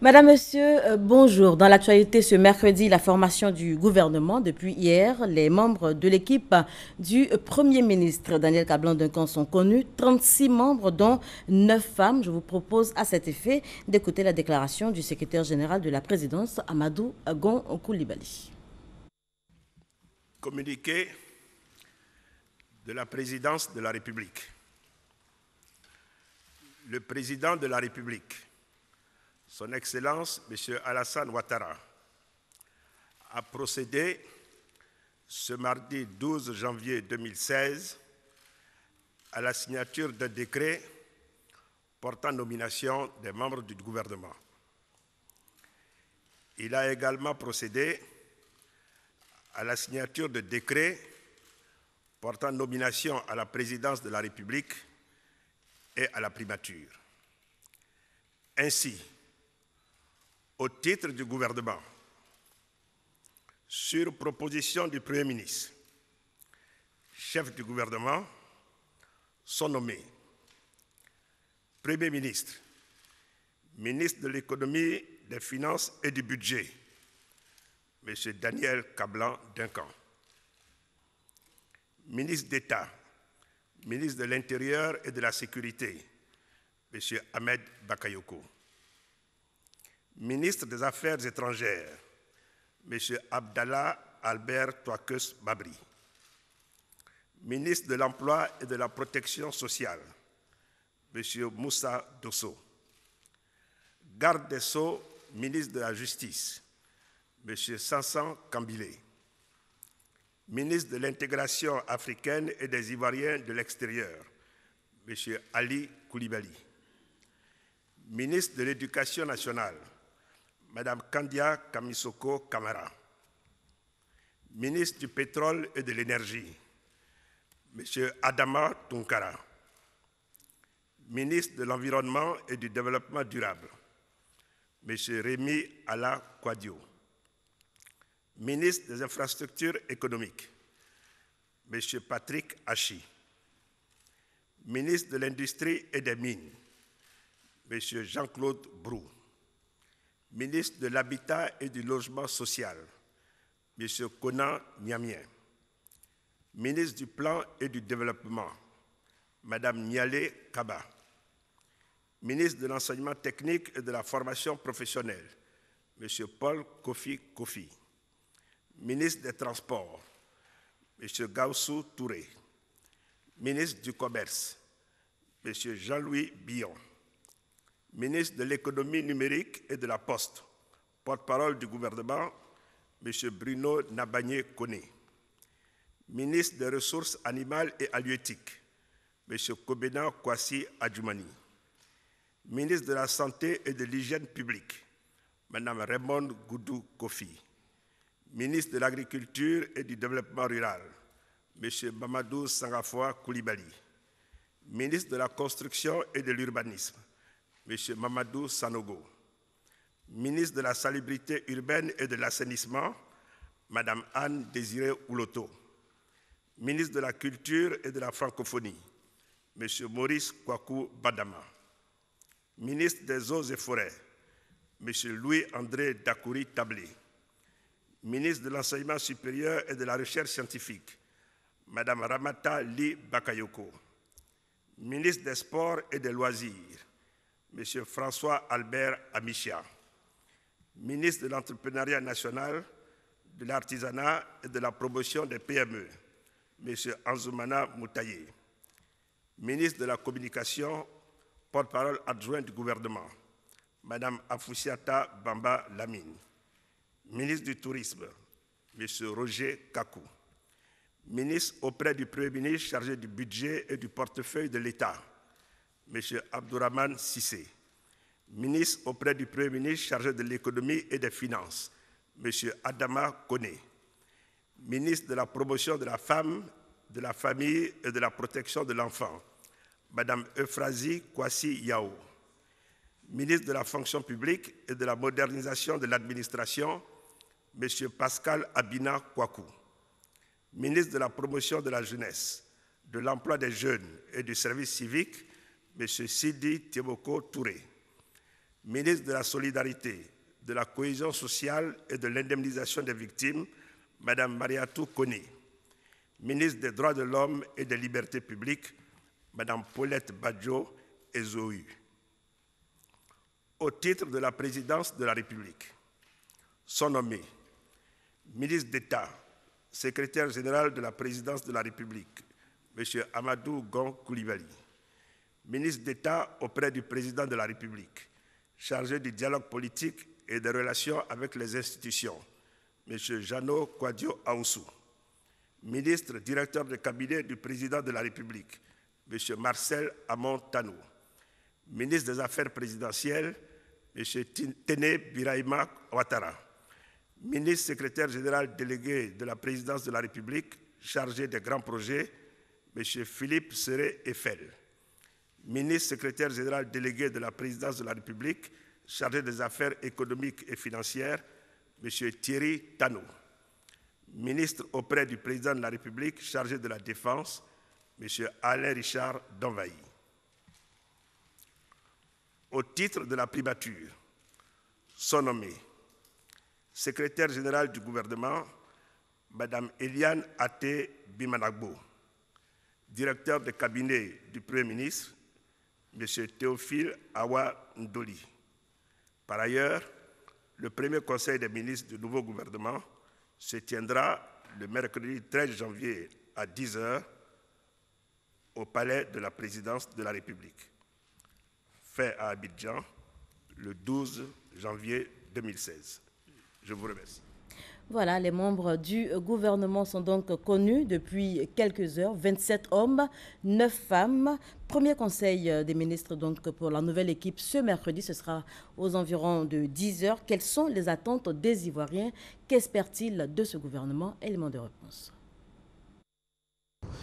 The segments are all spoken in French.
Madame, Monsieur, bonjour. Dans l'actualité ce mercredi, la formation du gouvernement. Depuis hier, les membres de l'équipe du Premier ministre Daniel Kablan-Duncan sont connus. 36 membres, dont 9 femmes. Je vous propose à cet effet d'écouter la déclaration du secrétaire général de la présidence, Amadou Gon Koulibaly. Communiqué de la présidence de la République. Le président de la République, Son Excellence M. Alassane Ouattara, a procédé ce mardi 12 janvier 2016 à la signature d'un décret portant nomination des membres du gouvernement. Il a également procédé à la signature de décrets portant nomination à la présidence de la République et à la primature. Ainsi, au titre du gouvernement, sur proposition du Premier ministre, chefs du gouvernement sont nommés Premier ministre, ministre de l'économie, des finances et du budget, M. Daniel Kablan-Duncan. Ministre d'État, ministre de l'Intérieur et de la Sécurité, M. Ahmed Bakayoko. Ministre des Affaires étrangères, M. Abdallah Albert Touakeus Babri. Ministre de l'Emploi et de la Protection sociale, M. Moussa Dosso. Garde des Sceaux, ministre de la Justice, M. Sansan Kambilé. Ministre de l'Intégration africaine et des Ivoiriens de l'extérieur, M. Ali Koulibaly. Ministre de l'Éducation nationale, Mme Kandia Kamisoko Kamara. Ministre du Pétrole et de l'Énergie, M. Adama Tunkara. Ministre de l'Environnement et du Développement durable, M. Rémi Ala Kwadio. Ministre des Infrastructures économiques, M. Patrick Hachi. Ministre de l'Industrie et des Mines, M. Jean-Claude Brou. Ministre de l'Habitat et du Logement social, M. Konan Niamien. Ministre du Plan et du Développement, Mme Niale Kaba. Ministre de l'Enseignement technique et de la formation professionnelle, M. Paul Kofi Kofi. Ministre des Transports, M. Gaussou Touré. Ministre du Commerce, M. Jean-Louis Billon. Ministre de l'Économie numérique et de la Poste, porte-parole du gouvernement, M. Bruno Nabagné-Koné. Ministre des Ressources animales et halieutiques, M. Kobena Kwasi Adjoumani. Ministre de la Santé et de l'Hygiène publique, Mme Raymond Goudou Kofi. Ministre de l'Agriculture et du Développement rural, M. Mamadou Sangafoua Koulibaly. Ministre de la Construction et de l'Urbanisme, M. Mamadou Sanogo. Ministre de la Salubrité urbaine et de l'Assainissement, Mme Anne Désirée Ouloto. Ministre de la Culture et de la Francophonie, M. Maurice Kwaku Badama. Ministre des Eaux et Forêts, M. Louis-André Dakouri Tablé. Ministre de l'Enseignement supérieur et de la Recherche scientifique, Mme Ramata Li Bakayoko. Ministre des Sports et des Loisirs, M. François Albert Amichia. Ministre de l'Entrepreneuriat national, de l'Artisanat et de la Promotion des PME, M. Anzoumana Moutaye. Ministre de la Communication, porte-parole adjoint du gouvernement, Mme Afoussiata Bamba Lamine. Ministre du Tourisme, M. Roger Kakou. Ministre auprès du Premier ministre chargé du budget et du portefeuille de l'État, M. Abdourahmane Sissé. Ministre auprès du Premier ministre chargé de l'économie et des finances, M. Adama Koné. Ministre de la promotion de la femme, de la famille et de la protection de l'enfant, Mme Euphrasie Kwasi Yao. Ministre de la fonction publique et de la modernisation de l'administration, M. Pascal Abina Kwaku. Ministre de la promotion de la jeunesse, de l'emploi des jeunes et du service civique, M. Sidi Tiemoko Touré. Ministre de la Solidarité, de la Cohésion sociale et de l'indemnisation des victimes, Mme Mariatou Koné. Ministre des Droits de l'Homme et des Libertés publiques, Mme Paulette Badjo Ezohu. Au titre de la présidence de la République, sont nommés ministre d'État, secrétaire général de la présidence de la République, M. Amadou Gon Coulibaly, ministre d'État auprès du président de la République, chargé du dialogue politique et des relations avec les institutions, M. Jano Kouadio Aoussou, ministre directeur de cabinet du président de la République, M. Marcel Amon Tanou, ministre des Affaires présidentielles, M. Téné Birahima Ouattara, ministre secrétaire général délégué de la présidence de la République, chargé des grands projets, M. Philippe Seré Eiffel, ministre secrétaire général délégué de la présidence de la République, chargé des affaires économiques et financières, M. Thierry Tano, ministre auprès du président de la République, chargé de la Défense, M. Alain Richard Donvaï. Au titre de la primature, sont nommés secrétaire général du gouvernement, Mme Eliane Até Bimanagbo, directeur de cabinet du Premier ministre, M. Théophile Awa Ndoli. Par ailleurs, le premier conseil des ministres du nouveau gouvernement se tiendra le mercredi 13 janvier à 10 h au palais de la présidence de la République, fait à Abidjan le 12 janvier 2016. Je vous remercie. Voilà, les membres du gouvernement sont donc connus depuis quelques heures. 27 hommes, 9 femmes. Premier conseil des ministres donc pour la nouvelle équipe ce mercredi, ce sera aux environs de 10 h. Quelles sont les attentes des Ivoiriens? Qu'espèrent-ils de ce gouvernement? Élément de réponse.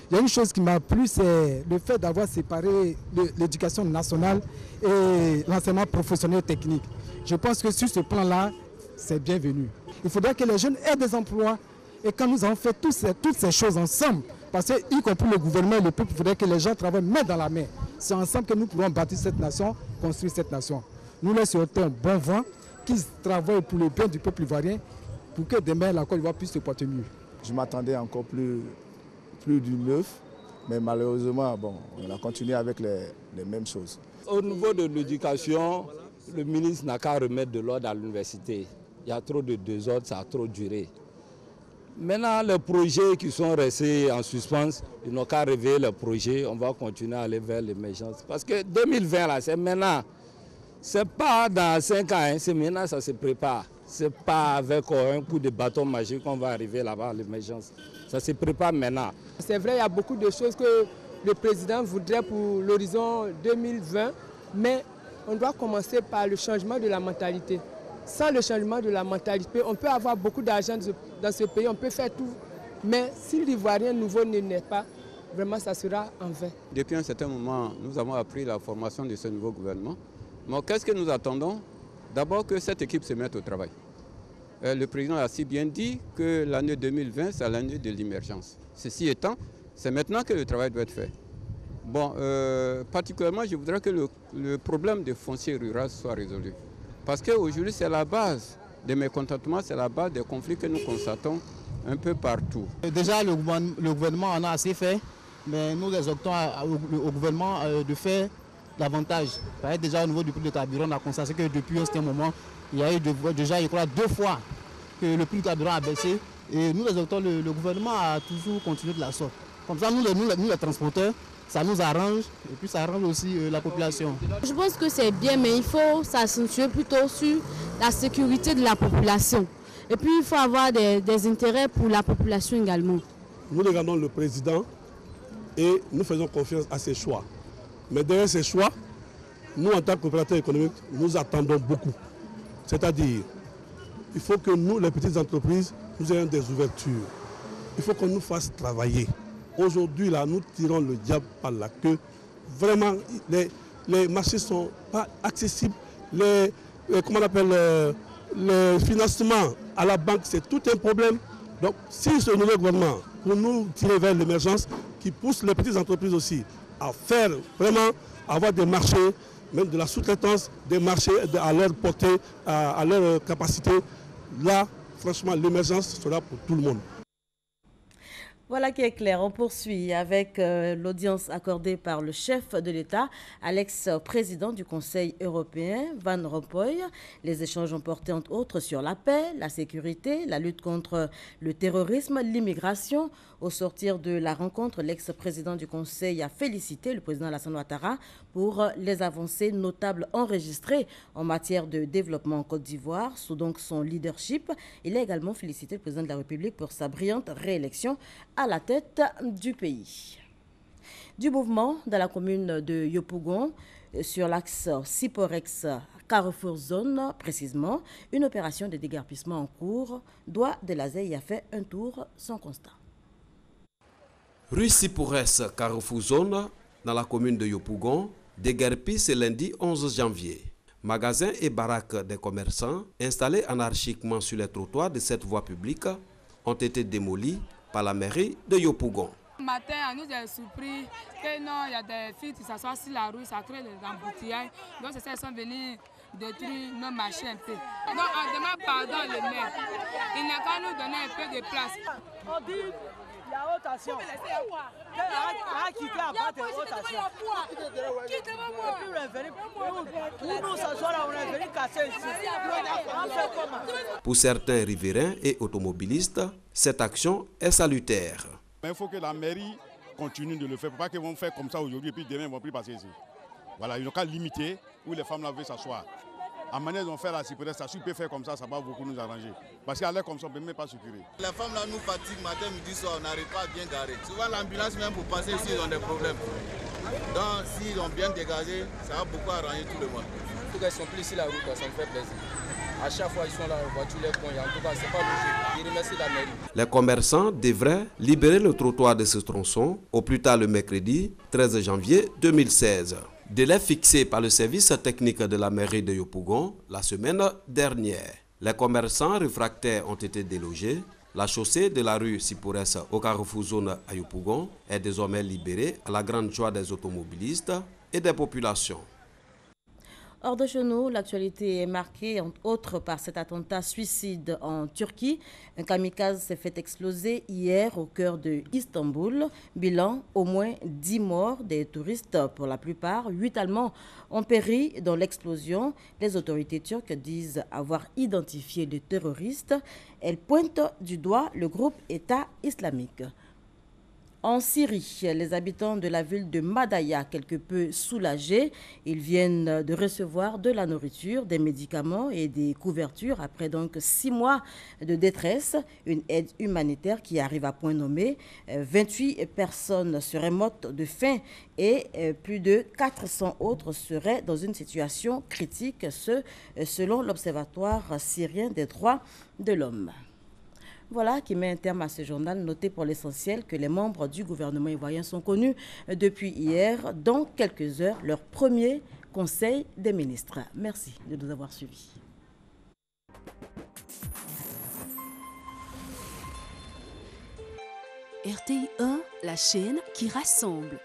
Il y a une chose qui m'a plu, c'est le fait d'avoir séparé l'éducation nationale et l'enseignement professionnel technique. Je pense que sur ce plan-là, c'est bienvenu. Il faudrait que les jeunes aient des emplois. Et quand nous avons fait toutes ces choses ensemble, parce que, y compris le gouvernement et le peuple, il faudrait que les gens travaillent main dans la main. C'est ensemble que nous pourrons bâtir cette nation, construire cette nation. Nous leur souhaitons un bon vent, qu'ils travaillent pour le bien du peuple ivoirien, pour que demain la Côte d'Ivoire puisse se porter mieux. Je m'attendais encore plus du neuf, mais malheureusement, bon, on a continué avec les mêmes choses. Au niveau de l'éducation, le ministre n'a qu'à remettre de l'ordre à l'université. Il y a trop de désordre, ça a trop duré. Maintenant, les projets qui sont restés en suspens, ils n'ont qu'à réveiller les projets. On va continuer à aller vers l'émergence. Parce que 2020, là, c'est maintenant. Ce n'est pas dans 5 ans, hein, c'est maintenant, ça se prépare. Ce n'est pas avec un coup de bâton magique qu'on va arriver là-bas à l'émergence. Ça se prépare maintenant. C'est vrai, il y a beaucoup de choses que le président voudrait pour l'horizon 2020, mais on doit commencer par le changement de la mentalité. Sans le changement de la mentalité, on peut avoir beaucoup d'argent dans ce pays, on peut faire tout. Mais si l'Ivoirien nouveau ne naît pas, vraiment ça sera en vain. Depuis un certain moment, nous avons appris la formation de ce nouveau gouvernement. Mais qu'est-ce que nous attendons? D'abord que cette équipe se mette au travail. Le président a si bien dit que l'année 2020, c'est l'année de l'émergence. Ceci étant, c'est maintenant que le travail doit être fait. Bon, particulièrement, je voudrais que le problème des fonciers ruraux soit résolu. Parce qu'aujourd'hui, c'est la base des mécontentements, c'est la base des conflits que nous constatons un peu partout. Déjà, le gouvernement en a assez fait, mais nous exhortons au gouvernement de faire davantage. Déjà, au niveau du prix de carburant, on a constaté que depuis un certain moment, il y a eu déjà, je crois, 2 fois que le prix du carburant a baissé. Et nous exhortons le gouvernement à toujours continuer de la sorte. Comme ça, nous les transporteurs, ça nous arrange et puis ça arrange aussi la population. Je pense que c'est bien, mais il faut s'accentuer plutôt sur la sécurité de la population. Et puis il faut avoir des intérêts pour la population également. Nous regardons le président et nous faisons confiance à ses choix. Mais derrière ces choix, nous en tant qu'opérateurs économiques, nous attendons beaucoup. C'est-à-dire, il faut que nous, les petites entreprises, nous ayons des ouvertures. Il faut qu'on nous fasse travailler. Aujourd'hui, là, nous tirons le diable par la queue. Vraiment, les marchés ne sont pas accessibles. Le financement à la banque, c'est tout un problème. Donc, si ce nouveau gouvernement, pour nous tirer vers l'émergence, qui pousse les petites entreprises aussi à faire vraiment, avoir des marchés, même de la sous-traitance des marchés à leur portée, à leur capacité. Là, franchement, l'émergence sera pour tout le monde. Voilà qui est clair. On poursuit avec l'audience accordée par le chef de l'État à l'ex-président du Conseil européen, Van Rompuy. Les échanges ont porté entre autres sur la paix, la sécurité, la lutte contre le terrorisme, l'immigration. Au sortir de la rencontre, l'ex-président du Conseil a félicité le président Alassane Ouattara pour les avancées notables enregistrées en matière de développement en Côte d'Ivoire, sous donc son leadership. Il a également félicité le président de la République pour sa brillante réélection à la tête du pays. Du mouvement dans la commune de Yopougon, sur l'axe Siporex Carrefour Zone, précisément, une opération de déguerpissement en cours. Doigt de la Zeille a fait un tour sans constat. Rue Siporex Carrefour Zone, dans la commune de Yopougon, déguerpie ce lundi 11 janvier. Magasins et baraques des commerçants, installés anarchiquement sur les trottoirs de cette voie publique, ont été démolis par la mairie de Yopougon. Ce matin, on nous a surpris qu'il y a des filles qui s'assoient sur la rue, ça crée des embouteillages. Donc, c'est ça, ils sont venus détruire nos marchés un peu. Donc, on demande pardon le maire. Il n'a qu'à nous donner un peu de place. On dit, il y a rotation. On a quitté à part de rotation. Pour nous s'asseoir là, on est venu casser ici. On fait comment? Pour certains riverains et automobilistes, cette action est salutaire. Il faut que la mairie continue de le faire. Pour pas qu'ils vont faire comme ça aujourd'hui et puis demain ils ne vont plus passer ici. Voilà, ils n'ont qu'à limiter où les femmes là veulent s'asseoir. À manière dont faire la cyprès, ça peut faire comme ça va beaucoup nous arranger. Parce qu'à l'air comme ça, on ne peut même pas sécuriser. Les femmes là nous fatiguent matin, midi, soir, on n'arrive pas à bien garer. Souvent l'ambulance même pour passer ici, ils ont des problèmes. Donc s'ils ont bien dégagé, ça va beaucoup arranger tout le monde. En tout cas, ils sont plus sur la route, ça me fait plaisir. À chaque fois, ils sont là, on voit tous les points. En tout cas, ce n'est pas logique. Ils remercient la mairie. Les commerçants devraient libérer le trottoir de ce tronçon au plus tard le mercredi 13 janvier 2016. Délai fixé par le service technique de la mairie de Yopougon la semaine dernière. Les commerçants réfractaires ont été délogés. La chaussée de la rue Siporex au Carrefour Zone à Yopougon est désormais libérée à la grande joie des automobilistes et des populations. Hors de chez nous, l'actualité est marquée, entre autres, par cet attentat suicide en Turquie. Un kamikaze s'est fait exploser hier au cœur de Istanbul. Bilan, au moins 10 morts, des touristes pour la plupart. 8 Allemands ont péri dans l'explosion. Les autorités turques disent avoir identifié les terroristes. Elles pointent du doigt le groupe État islamique. En Syrie, les habitants de la ville de Madaya, quelque peu soulagés, ils viennent de recevoir de la nourriture, des médicaments et des couvertures après donc 6 mois de détresse. Une aide humanitaire qui arrive à point nommé. 28 personnes seraient mortes de faim et plus de 400 autres seraient dans une situation critique, selon l'Observatoire syrien des droits de l'homme. Voilà qui met un terme à ce journal. Notez pour l'essentiel que les membres du gouvernement ivoirien sont connus depuis hier. Dans quelques heures, leur premier conseil des ministres. Merci de nous avoir suivis. RTI 1, la chaîne qui rassemble.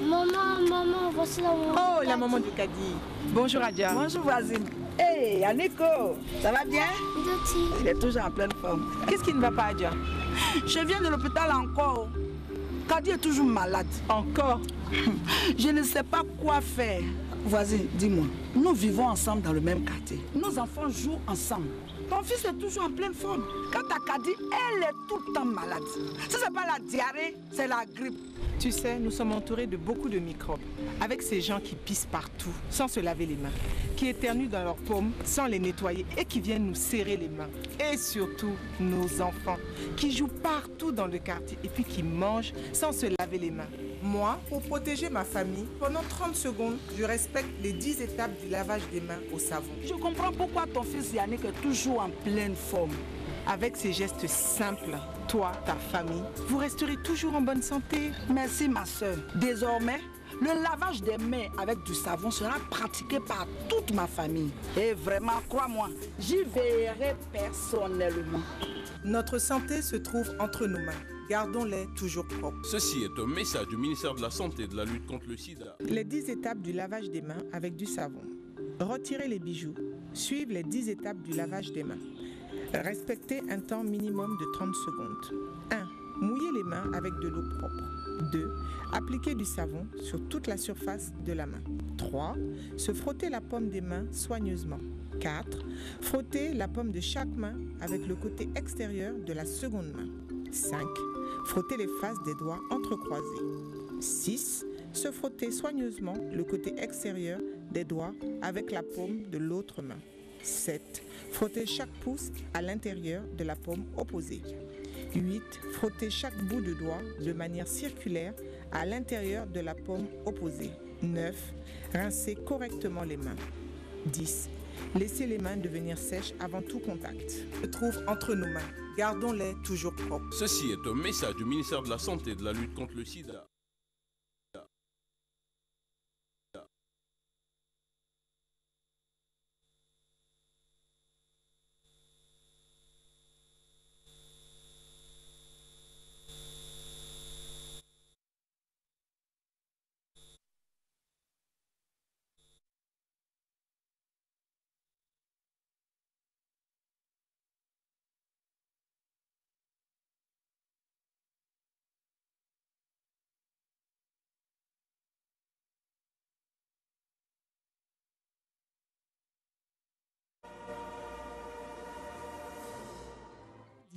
Maman, voici la maman. Oh, la maman du Kadi. Bonjour Adja. Bonjour voisine. Hey, Aniko, ça va bien? Il est toujours en pleine forme. Qu'est-ce qui ne va pas, Adja? Je viens de l'hôpital encore. Kadi est toujours malade. Encore? Je ne sais pas quoi faire. Voisine, dis-moi, nous vivons ensemble dans le même quartier. Nos enfants jouent ensemble. Ton fils est toujours en pleine forme. Quand ta Kadi, elle est tout le temps malade. Si ce n'est pas la diarrhée, c'est la grippe. Tu sais, nous sommes entourés de beaucoup de microbes. Avec ces gens qui pissent partout, sans se laver les mains, qui éternuent dans leurs paumes, sans les nettoyer et qui viennent nous serrer les mains. Et surtout, nos enfants, qui jouent partout dans le quartier et puis qui mangent sans se laver les mains. Moi, pour protéger ma famille, pendant 30 secondes, je respecte les 10 étapes du lavage des mains au savon. Je comprends pourquoi ton fils Yannick est toujours en pleine forme. Avec ces gestes simples, toi, ta famille, vous resterez toujours en bonne santé. Merci ma soeur. Désormais, Le lavage des mains avec du savon sera pratiqué par toute ma famille. Et vraiment, crois-moi, j'y veillerai personnellement. Notre santé se trouve entre nos mains. Gardons-les toujours propres. Ceci est un message du ministère de la Santé et de la lutte contre le sida. Les 10 étapes du lavage des mains avec du savon. Retirez les bijoux. Suivez les 10 étapes du lavage des mains. Respectez un temps minimum de 30 secondes. 1. Mouillez les mains avec de l'eau propre. 2. Appliquez du savon sur toute la surface de la main. 3. Se frotter la paume des mains soigneusement. 4. Frotter la paume de chaque main avec le côté extérieur de la seconde main. 5. Frotter les faces des doigts entrecroisés. 6. Se frotter soigneusement le côté extérieur des doigts avec la paume de l'autre main. 7. Frotter chaque pouce à l'intérieur de la paume opposée. 8. Frotter chaque bout de doigt de manière circulaire à l'intérieur de la paume opposée. 9. Rincer correctement les mains. 10. Laissez les mains devenir sèches avant tout contact. Se trouve entre nos mains. Gardons-les toujours propres. Ceci est un message du ministère de la Santé et de la lutte contre le sida.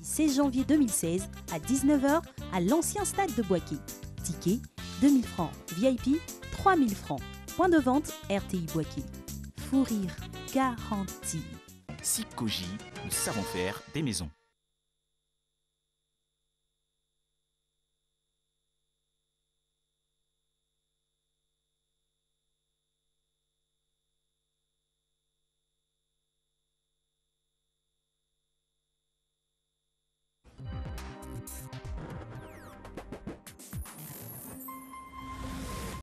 Du 16 janvier 2016 à 19h à l'ancien stade de Bouaké. Ticket 2000 francs, VIP 3000 francs. Point de vente RTI Bouaké. Fou rire garanti. Sikoji, nous savons faire des maisons.